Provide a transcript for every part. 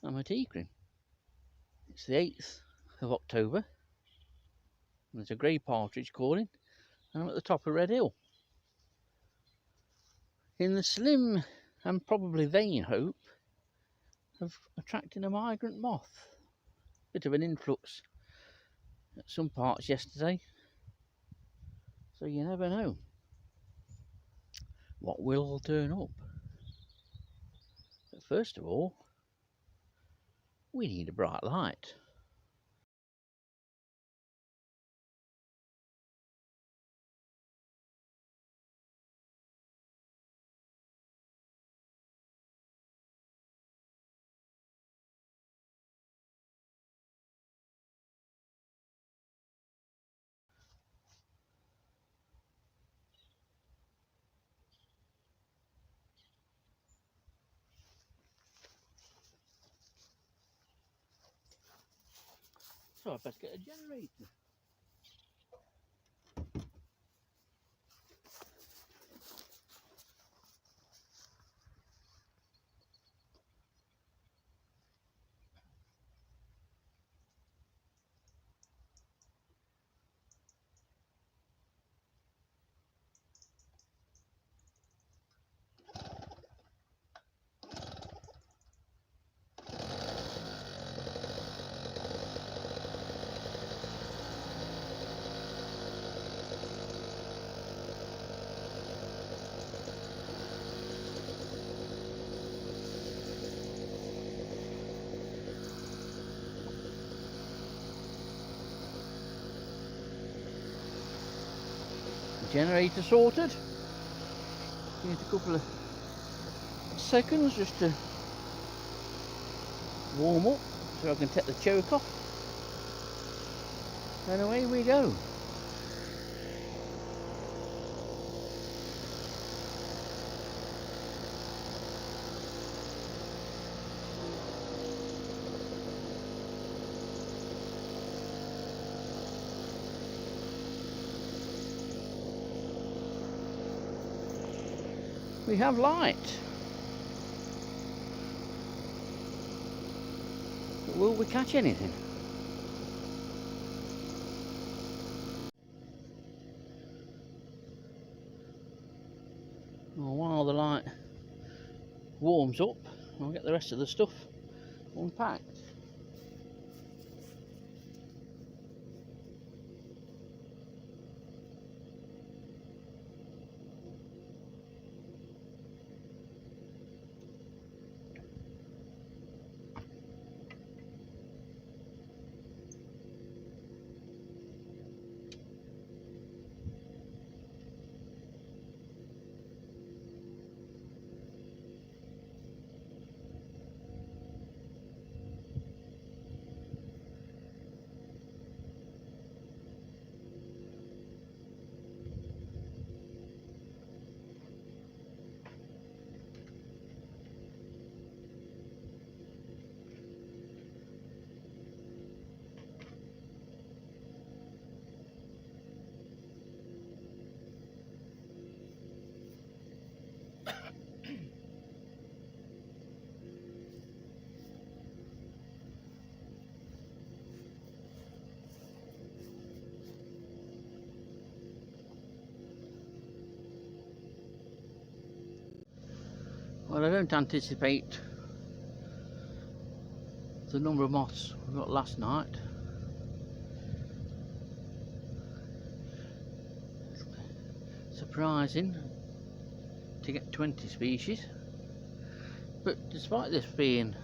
I'm at Eakring. It's the 8th of October. And there's a grey partridge calling, and I'm at the top of Red Hill. In the slim and probably vain hope of attracting a migrant moth. Bit of an influx at some parts yesterday, so you never know what will turn up. But first of all, we need a bright light. So I best get a generator. Generator sorted. Give it a couple of seconds just to warm up so I can take the choke off, and away we go. We have light. But will we catch anything? Well, while the light warms up, I'll get the rest of the stuff unpacked. Well, I don't anticipate the number of moths we got last night. Surprising to get 20 species, but despite this being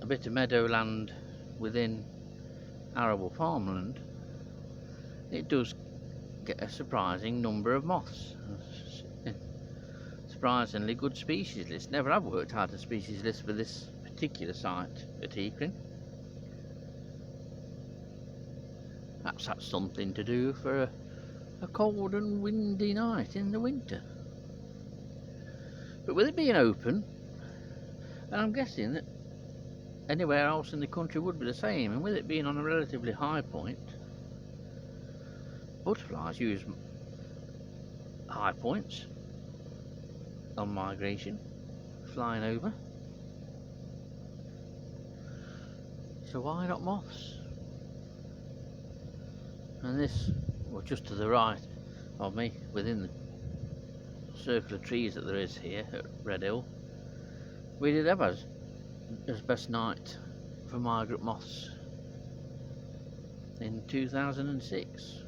a bit of meadowland within arable farmland, it does get a surprising number of moths. Surprisingly good species list. Never have worked out a species list for this particular site at Eakring. Perhaps that's something to do for a cold and windy night in the winter. But with it being open, and I'm guessing that anywhere else in the country would be the same, and with it being on a relatively high point, butterflies use high points on migration, flying over. the wide-up moths. And this, well, just to the right of me, within the circle of trees that there is here at Red Hill, we did have as best night for migrant moths in 2006.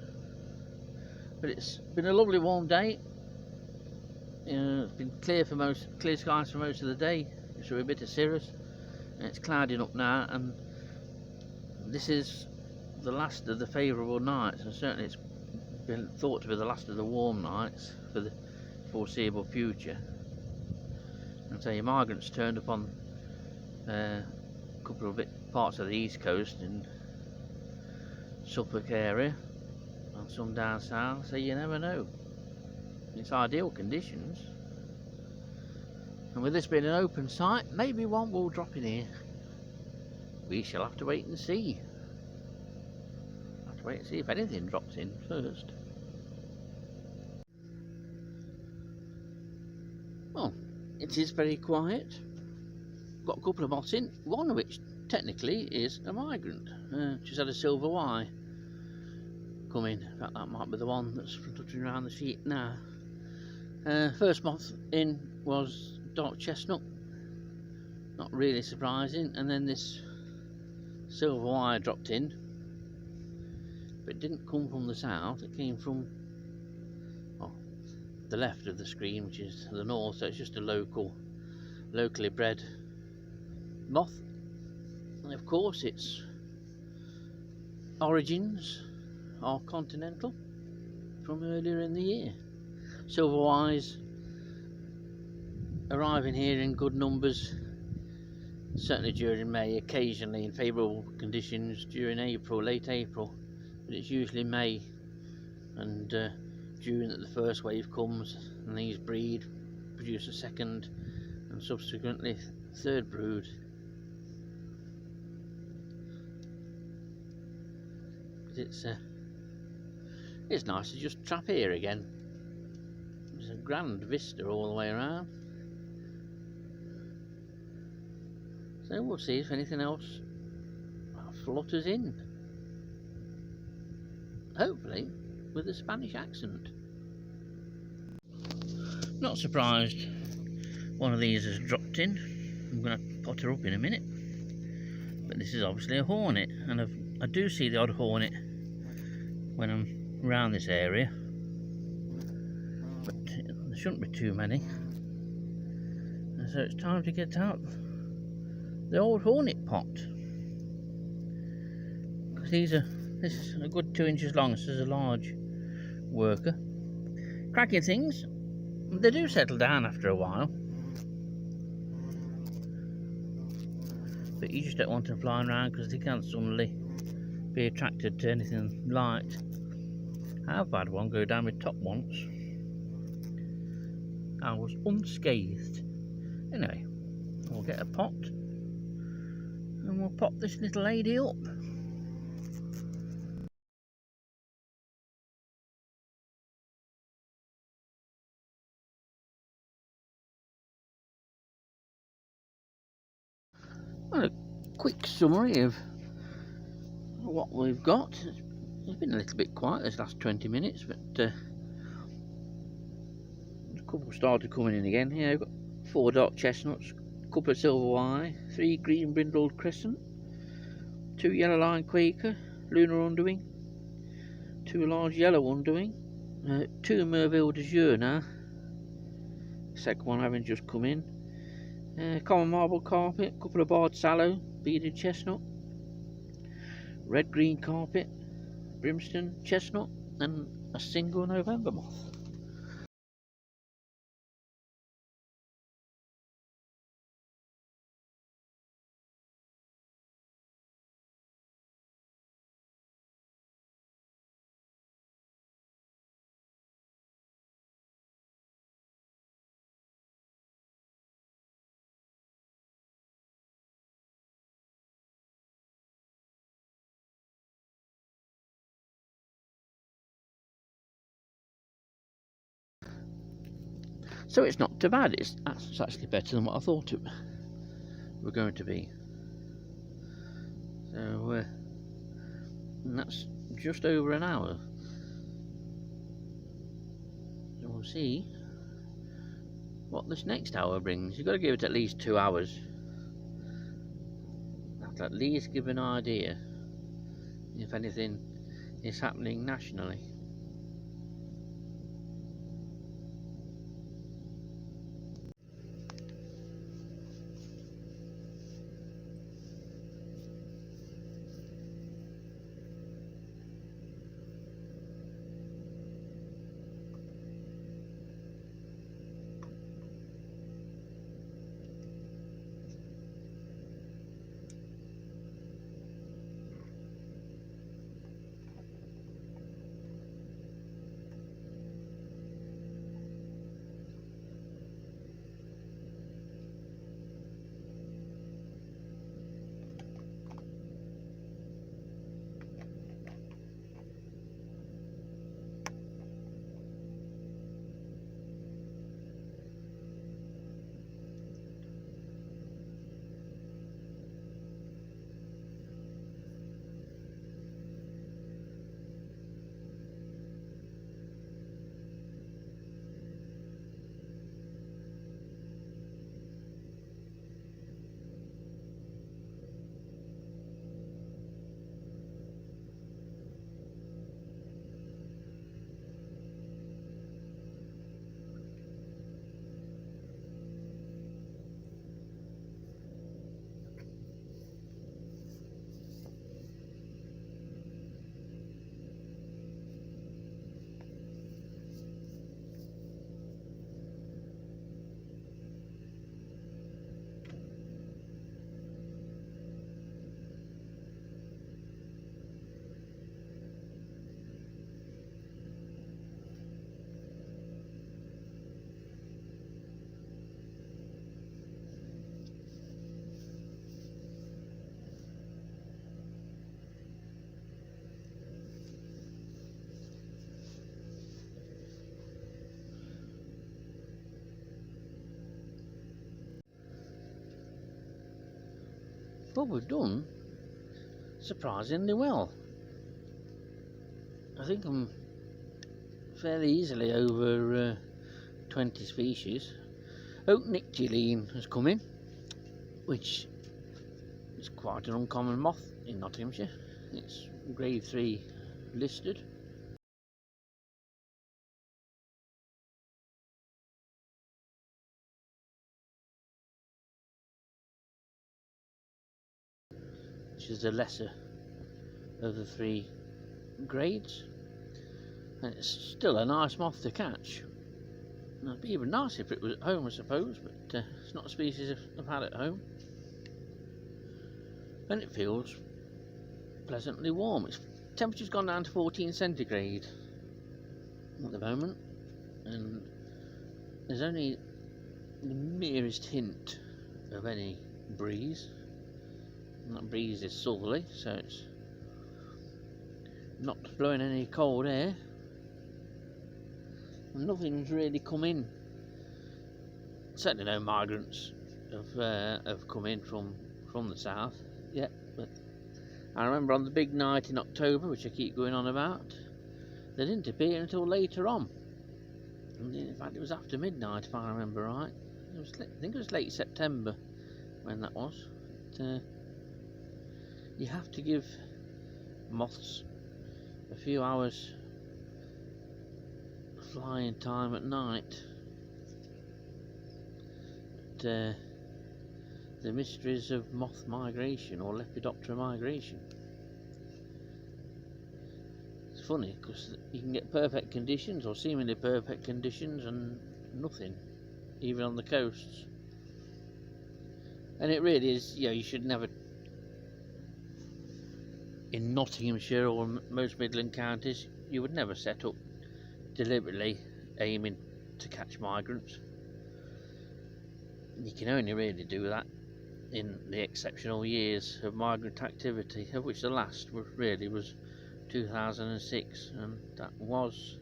But it's been a lovely warm day. It's been clear skies for most of the day. It's a bit of cirrus, and it's clouding up now. And this is the last of the favourable nights, and certainly it's been thought to be the last of the warm nights for the foreseeable future. And so your migrants turned up on a couple of parts of the east coast in Suffolk area, and some down south, so you never know. It's ideal conditions, and with this being an open site, maybe one will drop in here. We shall have to wait and see. Have to wait and see if anything drops in first. Well, it is very quiet. Got a couple of moths in, one of which technically is a migrant. She's had a silver Y come in. In fact, that might be the one that's fluttering around the sheet now. First moth in was dark chestnut, not really surprising, and then this silver Y dropped in, but it didn't come from the south, it came from the left of the screen, which is the north, so it's just a locally bred moth. And of course its origins are continental from earlier in the year. Silver Ys arriving here in good numbers, certainly during May, occasionally in favourable conditions during April, late April, but it's usually May and June that the first wave comes, and these breed, produce a second and subsequently third brood. But it's nice to just trap here again. There's a grand vista all the way around. So we'll see if anything else flutters in. Hopefully with a Spanish accent. Not surprised one of these has dropped in. I'm going to pot her up in a minute. But this is obviously a hornet, and I do see the odd hornet when I'm around this area. But there shouldn't be too many. And so it's time to get out the old hornet pot. Because this is a good 2 inches long. This is a large worker. Cracking things. They do settle down after a while, but you just don't want them flying around because they can suddenly be attracted to anything light. I've had one go down my top once. I was unscathed. Anyway, we'll get a pot and we'll pop this little lady up. Well, a quick summary of what we've got. It's been a little bit quiet this last 20 minutes, but a couple started coming in again. Here we've got 4 dark chestnuts, a couple of silver Y, 3 green brindled crescent, 2 yellow line quaker, lunar underwing, 2 large yellow underwing, 2 Merville de Jour now, second one having just come in. Common marble carpet, couple of barred sallow, beaded chestnut, red green carpet, brimstone chestnut, and a single November moth. So it's not too bad. It's actually better than what I thought it were going to be. So So and that's just over an hour. So we'll see what this next hour brings. You've got to give it at least 2 hours. That'll at least give an idea if anything is happening nationally. Well, we've done surprisingly well. I think I'm fairly easily over 20 species. Oaknictyline has come in, which is quite an uncommon moth in Nottinghamshire. It's grade 3 listed. Which is the lesser of the 3 grades, and it's still a nice moth to catch. And it'd be even nicer if it was at home, I suppose, but it's not a species I've had at home. And it feels pleasantly warm. Its temperature's gone down to 14 centigrade at the moment, and there's only the merest hint of any breeze. And that breeze is southerly, so it's not blowing any cold air. And nothing's really come in. Certainly no migrants have come in from the south yet. But I remember on the big night in October, which I keep going on about, they didn't appear until later on. And in fact, it was after midnight, if I remember right. I think it was late September when that was. But, you have to give moths a few hours flying time at night. But, the mysteries of moth migration or Lepidoptera migration. It's funny because you can get perfect conditions or seemingly perfect conditions and nothing, even on the coasts. And it really is, you should never, in Nottinghamshire or most Midland counties, you would never set up deliberately aiming to catch migrants. You can only really do that in the exceptional years of migrant activity, of which the last was 2006, and that was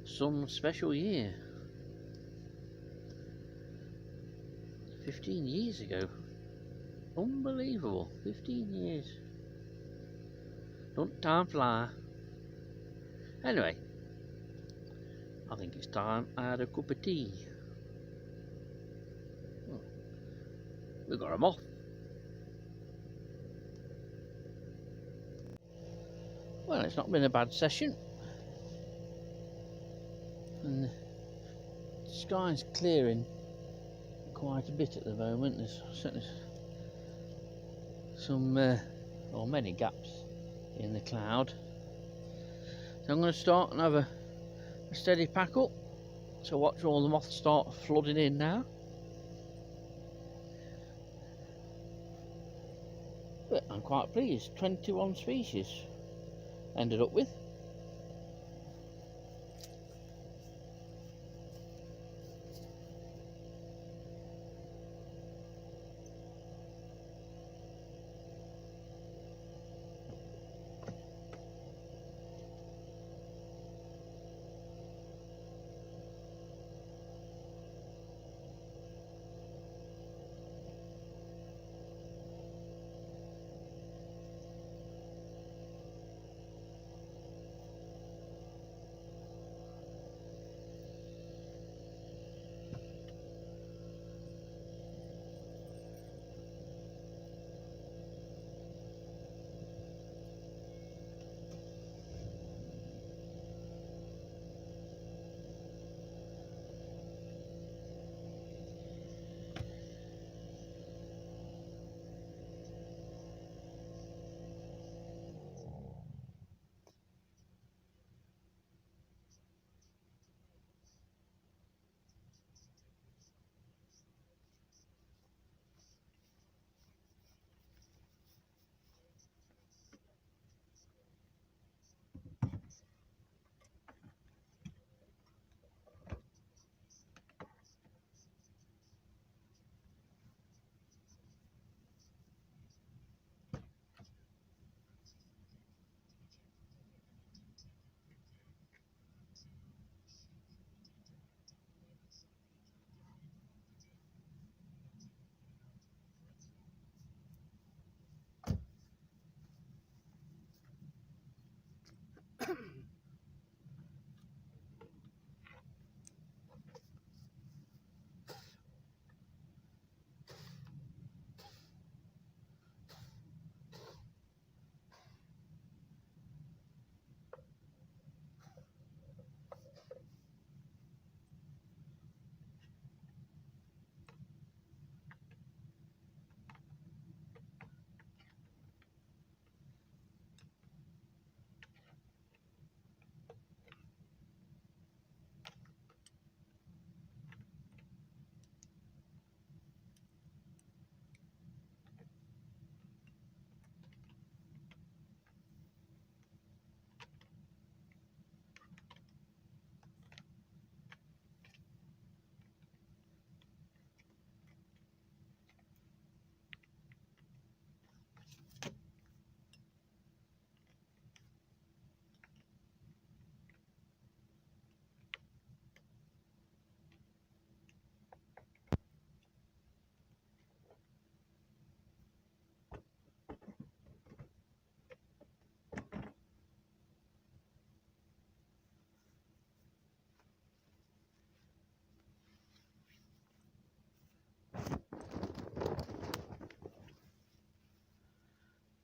some special year. 15 years ago. Unbelievable. 15 years. Don't time fly? Anyway, I think it's time I had a cup of tea. Oh, we've got a moth. Well, it's not been a bad session. And the sky's clearing quite a bit at the moment. There's certainly some, or many gaps in the cloud. So I'm going to start and have a steady pack up. So watch all the moths start flooding in now. But I'm quite pleased. 21 species ended up with.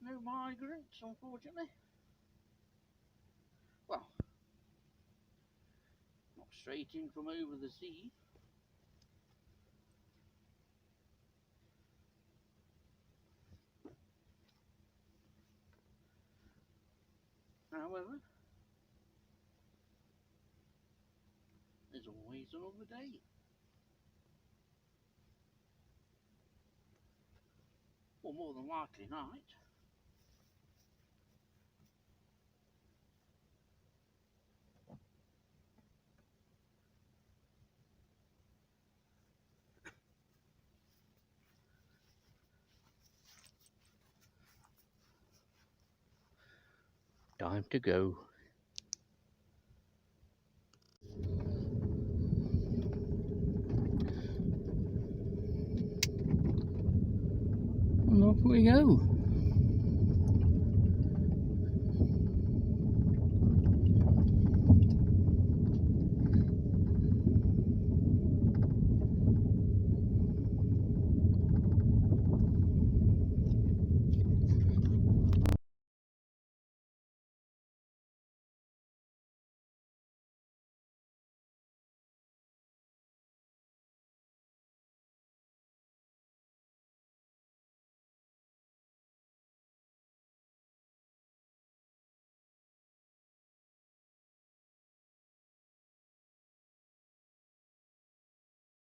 No migrants, unfortunately. Well, not straight in from over the sea. However, there's always another day. Or more than likely night. Time to go. And off we go.